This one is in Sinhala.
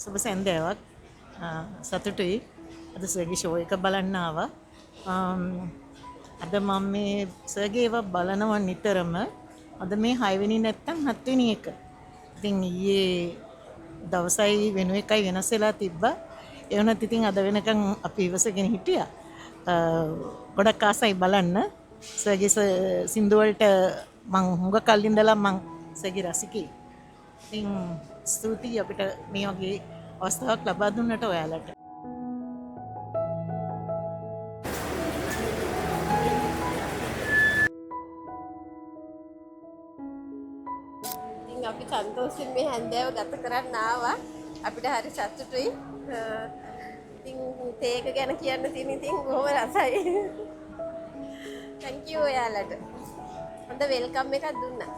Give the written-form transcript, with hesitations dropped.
සුබ සන්ධ්‍යාවක්. සතුටුයි. අද සර්ගේ ෂෝ එක බලන්න ආවා. අද මම මේ සර්ගේ ඒවා බලනවා නිතරම. අද මේ 6 වෙනි නැත්තම් 7 වෙනි එක. ඉතින් ඊයේ දවසයි වෙන එකයි වෙනස් වෙලා තිබ්බා. ඒ වුණත් ඉතින් අද වෙනකන් අපි ඉවසගෙන හිටියා. ගොඩක් ආසයි බලන්න. සර්ගේ සින්දු වලට මං හුඟ කල් ඉඳලා මං සර්ගේ රසිකයෙක්. ඉතින් ස්තුතියි අපිට මේ වගේ අවස්ථාවක් ලබා දුන්නට ඔයාලට. ඉතින් අපි සන්තෝෂයෙන් මේ හැන්දෑව ගත කරන්න ආවා. අපිට හරි සතුටුයි. ඉතින් තේක ගැන කියන්න තියෙන ඉතින් බොහොම රසයි. thank you ඔයාලට. හොඳ වෙල්කම් එකක් දුන්නා.